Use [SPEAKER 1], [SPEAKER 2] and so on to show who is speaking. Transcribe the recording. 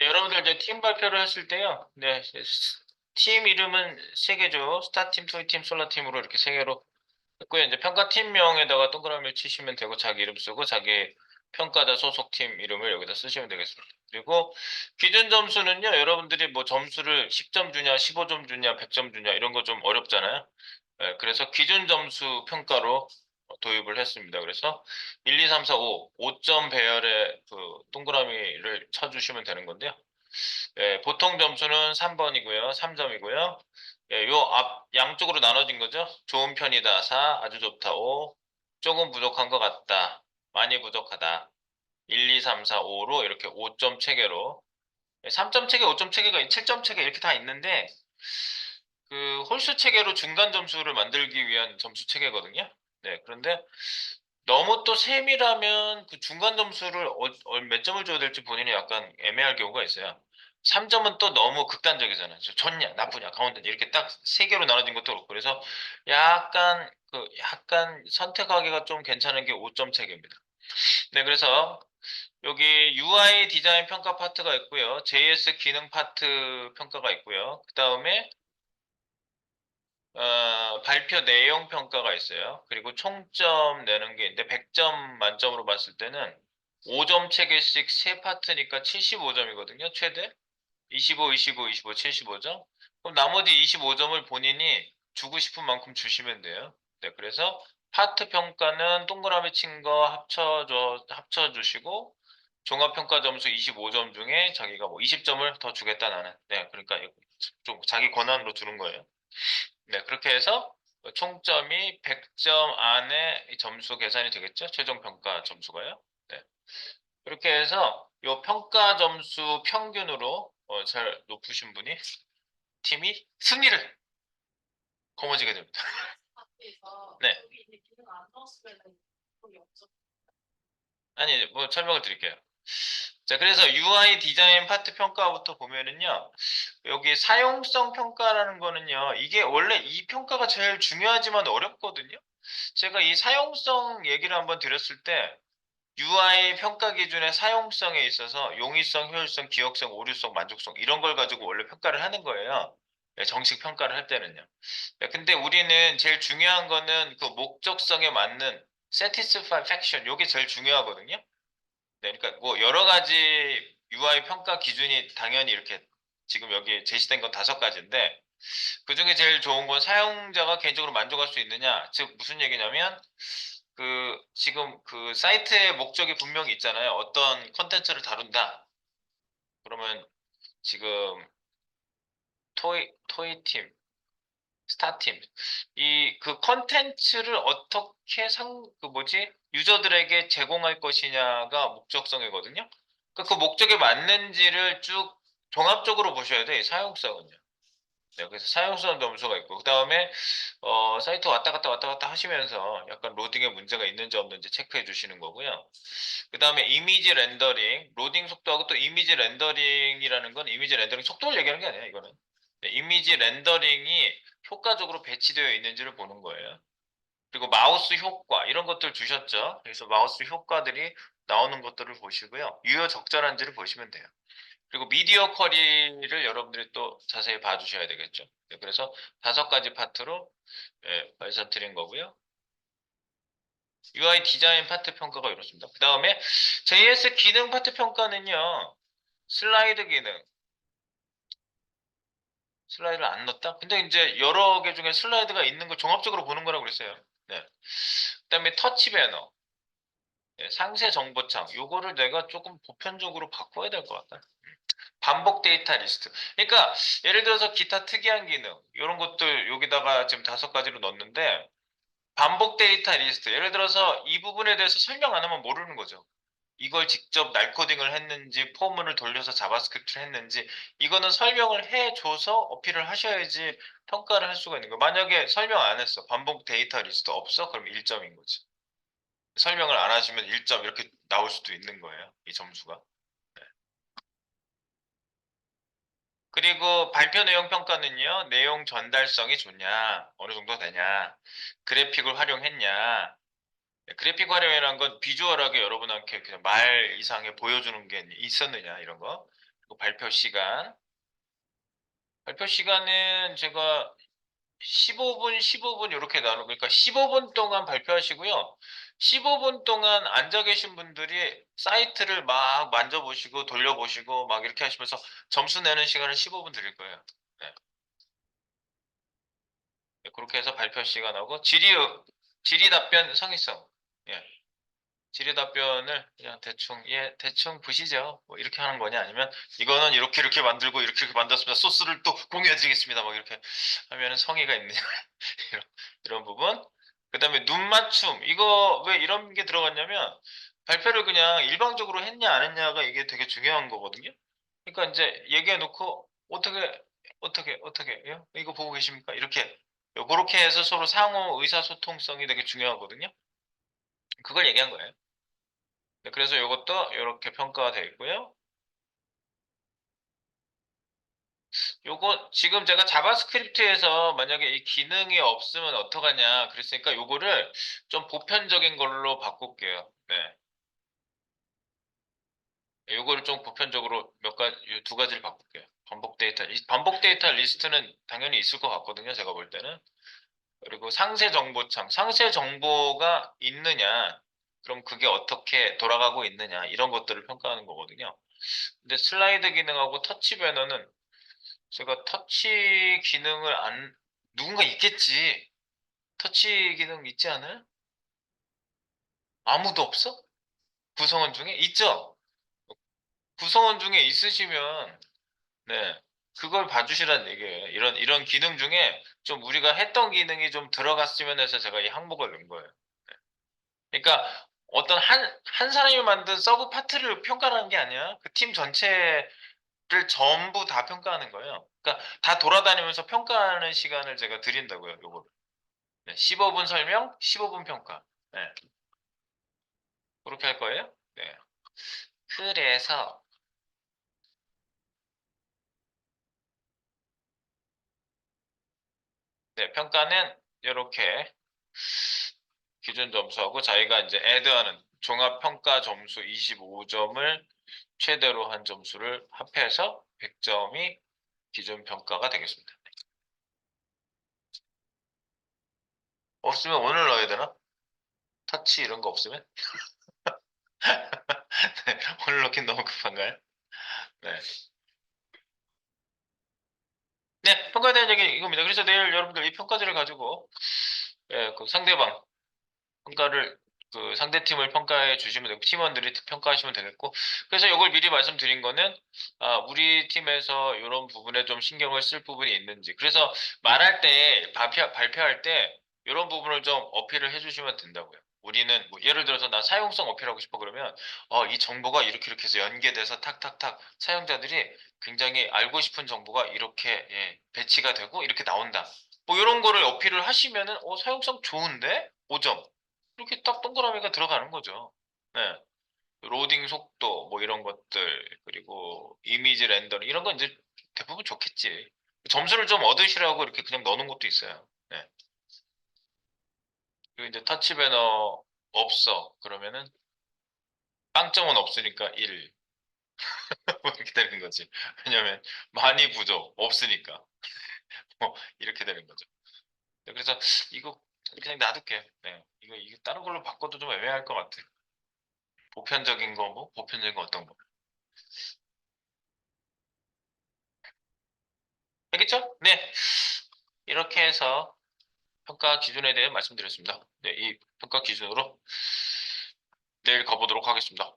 [SPEAKER 1] 네, 여러분들 이제 팀 발표를 했을 때요. 네, 팀 이름은 세 개죠. 스타팀, 토이팀, 솔라팀으로 이렇게 세 개로 했고요. 이제 평가팀명에다가 동그라미를 치시면 되고 자기 이름 쓰고 자기 평가자 소속팀 이름을 여기다 쓰시면 되겠습니다. 그리고 기준 점수는요. 여러분들이 뭐 점수를 10점 주냐, 15점 주냐, 100점 주냐 이런 거 좀 어렵잖아요. 그래서 기준 점수 평가로 도입을 했습니다. 그래서 1, 2, 3, 4, 5, 5점 배열의 그 동그라미를 쳐주시면 되는 건데요. 보통 점수는 3번이고요. 3점이고요. 요 앞 양쪽으로 나눠진 거죠. 좋은 편이다 4, 아주 좋다 5, 조금 부족한 것 같다, 많이 부족하다 1, 2, 3, 4, 5로 이렇게 5점 체계로 3점 체계, 5점 체계가 7점 체계 이렇게 다 있는데 그 홀수 체계로 중간 점수를 만들기 위한 점수 체계거든요. 네, 그런데 너무 또 세밀하면 그 중간 점수를 몇 점을 줘야 될지 본인이 약간 애매할 경우가 있어요. 3점은 또 너무 극단적이잖아요. 좋냐, 나쁘냐, 가운데 이렇게 딱 세 개로 나눠진 것도 그렇고 그래서 약간 선택하기가 좀 괜찮은 게 5점 체계입니다. 네, 그래서 여기 UI 디자인 평가 파트가 있고요. JS 기능 파트 평가가 있고요. 그 다음에 발표 내용 평가가 있어요. 그리고 총점 내는 게 있는데 100점 만점으로 봤을 때는 5점 체계씩 세 파트니까 75점이거든요. 최대. 25, 25, 25, 75점. 그럼 나머지 25점을 본인이 주고 싶은 만큼 주시면 돼요. 네, 그래서 파트 평가는 동그라미 친 거 합쳐주시고 종합평가 점수 25점 중에 자기가 뭐 20점을 더 주겠다 나는. 네, 그러니까 좀 자기 권한으로 주는 거예요. 네, 그렇게 해서 총점이 100점 안에 점수 계산이 되겠죠? 최종 평가 점수가요. 네. 그렇게 해서 이 평가 점수 평균으로 잘 높으신 분이 팀이 승리를 거머쥐게 됩니다. 네. 아니, 뭐 설명을 드릴게요. 자, 그래서 UI 디자인 파트 평가부터 보면은요, 여기 사용성 평가라는 거는요, 이게 원래 이 평가가 제일 중요하지만 어렵거든요. 제가 이 사용성 얘기를 한번 드렸을 때 UI 평가 기준의 사용성에 있어서 용이성, 효율성, 기억성, 오류성, 만족성 이런 걸 가지고 원래 평가를 하는 거예요. 네, 정식 평가를 할 때는요. 네, 근데 우리는 제일 중요한 거는 그 목적성에 맞는 satisfaction 요게 제일 중요하거든요. 네, 그러니까 뭐 여러 가지 UI 평가 기준이 당연히 이렇게 지금 여기 제시된 건 5가지인데 그중에 제일 좋은 건 사용자가 개인적으로 만족할 수 있느냐. 즉 무슨 얘기냐면 그 지금 그 사이트의 목적이 분명히 있잖아요. 어떤 컨텐츠를 다룬다. 그러면 지금 토이팀, 스타팀 이 그 컨텐츠를 어떻게 그 뭐지? 유저들에게 제공할 것이냐가 목적성이거든요. 그 목적에 맞는지를 쭉 종합적으로 보셔야 돼. 이 사용성은요. 네, 그래서 사용성 점수가 있고 그 다음에 사이트 왔다 갔다 하시면서 약간 로딩에 문제가 있는지 없는지 체크해 주시는 거고요. 그 다음에 이미지 렌더링, 로딩 속도하고 또 이미지 렌더링이라는 건 이미지 렌더링 속도를 얘기하는 게 아니에요, 이거는. 네, 이미지 렌더링이 효과적으로 배치되어 있는지를 보는 거예요. 그리고 마우스 효과 이런 것들 주셨죠. 그래서 마우스 효과들이 나오는 것들을 보시고요. 유효 적절한지를 보시면 돼요. 그리고 미디어 쿼리를 여러분들이 또 자세히 봐주셔야 되겠죠. 네, 그래서 5가지 파트로 말씀드린 거고요. UI 디자인 파트 평가가 이렇습니다. 그 다음에 JS 기능 파트 평가는요. 슬라이드 기능. 슬라이드를 안 넣었다? 근데 이제 여러 개 중에 슬라이드가 있는 걸 종합적으로 보는 거라고 그랬어요. 네. 그 다음에 터치 배너. 네, 상세 정보창. 요거를 내가 조금 보편적으로 바꿔야 될 것 같다. 반복 데이터 리스트. 그러니까 예를 들어서 기타 특이한 기능 이런 것들 여기다가 지금 5가지로 넣었는데 반복 데이터 리스트. 예를 들어서 이 부분에 대해서 설명 안 하면 모르는 거죠. 이걸 직접 날 코딩을 했는지 포문을 돌려서 자바스크립트를 했는지 이거는 설명을 해줘서 어필을 하셔야지 평가를 할 수가 있는 거예요. 만약에 설명 안 했어. 반복 데이터 리스트 없어? 그럼 1점인 거지. 설명을 안 하시면 1점 이렇게 나올 수도 있는 거예요. 이 점수가. 그리고 발표 내용 평가는요, 내용 전달성이 좋냐, 어느 정도 되냐, 그래픽을 활용했냐. 그래픽 활용이라는 건 비주얼하게 여러분한테 그냥 말 이상의 보여주는 게 있었느냐, 이런 거. 그 발표 시간. 발표 시간은 제가 15분, 15분 이렇게 나누고, 그러니까 15분 동안 발표하시고요. 15분 동안 앉아 계신 분들이 사이트를 막 만져보시고 돌려보시고 막 이렇게 하시면서 점수 내는 시간을 15분 드릴 거예요. 네. 네, 그렇게 해서 발표 시간하고 질의 답변 성의성. 예. 질의 답변을 그냥 대충 예 대충 보시죠. 뭐 이렇게 하는 거냐 아니면 이거는 이렇게 이렇게 만들고 이렇게 이렇게 만들었습니다. 소스를 또 공유해드리겠습니다. 막 이렇게 하면은 성의가 있느냐 이런 이런 부분. 그다음에 눈 맞춤 이거 왜 이런 게 들어갔냐면 발표를 그냥 일방적으로 했냐 안 했냐가 이게 되게 중요한 거거든요. 그러니까 이제 얘기해 놓고 어떻게요? 이거 보고 계십니까? 이렇게 요렇게 해서 서로 상호 의사소통성이 되게 중요하거든요. 그걸 얘기한 거예요. 네, 그래서 이것도 이렇게 평가가 되어 있고요. 요거 지금 제가 자바스크립트에서 만약에 이 기능이 없으면 어떡하냐 그랬으니까 요거를 좀 보편적인 걸로 바꿀게요. 네. 요거를 좀 보편적으로 두 가지를 바꿀게요. 반복 데이터 리스트는 당연히 있을 것 같거든요. 제가 볼 때는. 그리고 상세 정보창. 상세 정보가 있느냐. 그럼 그게 어떻게 돌아가고 있느냐. 이런 것들을 평가하는 거거든요. 근데 슬라이드 기능하고 터치 배너는 제가 터치 기능을 누군가 있겠지. 터치 기능 있지 않아요? 아무도 없어? 구성원 중에? 있죠? 구성원 중에 있으시면, 네. 그걸 봐주시라는 얘기예요. 이런 기능 중에 좀 우리가 했던 기능이 좀 들어갔으면 해서 제가 이 항목을 넣은 거예요. 그러니까 어떤 한 사람이 만든 서브 파트를 평가하는 게 아니야. 그 팀 전체를 전부 다 평가하는 거예요. 그러니까 다 돌아다니면서 평가하는 시간을 제가 드린다고요. 요거. 네, 15분 설명, 15분 평가. 네, 그렇게 할 거예요. 네. 그래서 네, 평가는 이렇게 기준 점수하고 자기가 이제 애드하는 종합 평가 점수 25점을 최대로 한 점수를 합해서 100점이 기준 평가가 되겠습니다. 없으면 오늘 넣어야 되나? 터치 이런 거 없으면? 네, 오늘 넣긴 너무 급한가요? 네. 네, 평가에 대한 얘기 이겁니다. 그래서 내일 여러분들 이 평가지를 가지고 예, 그 상대방 평가를 그 상대팀을 평가해 주시면 되고 팀원들이 평가하시면 되겠고 그래서 이걸 미리 말씀드린 거는 우리 팀에서 이런 부분에 좀 신경을 쓸 부분이 있는지 그래서 말할 때 발표할 때 이런 부분을 좀 어필을 해주시면 된다고요. 우리는 뭐 예를 들어서 나 사용성 어필하고 싶어 그러면 이 정보가 이렇게 해서 연계돼서 탁탁탁 사용자들이 굉장히 알고 싶은 정보가 이렇게 예, 배치가 되고 이렇게 나온다. 뭐 이런 거를 어필을 하시면은 사용성 좋은데 5점 이렇게 딱 동그라미가 들어가는 거죠. 네. 로딩 속도 뭐 이런 것들 그리고 이미지 렌더링 이런 건 이제 대부분 좋겠지. 점수를 좀 얻으시라고 이렇게 그냥 넣는 것도 있어요. 네. 그리고 이제 터치 배너 없어. 그러면은 빵점은 없으니까 1. 뭐 이렇게 되는 거지. 왜냐면 많이 부족 없으니까 뭐 이렇게 되는 거죠. 네, 그래서 이거 그냥 놔둘게. 네. 이거 다른 걸로 바꿔도 좀 애매할 것 같아. 보편적인 거 뭐 보편적인 거 어떤 거. 알겠죠? 네. 이렇게 해서 평가 기준에 대해 말씀드렸습니다. 네, 이 평가 기준으로 내일 가보도록 하겠습니다.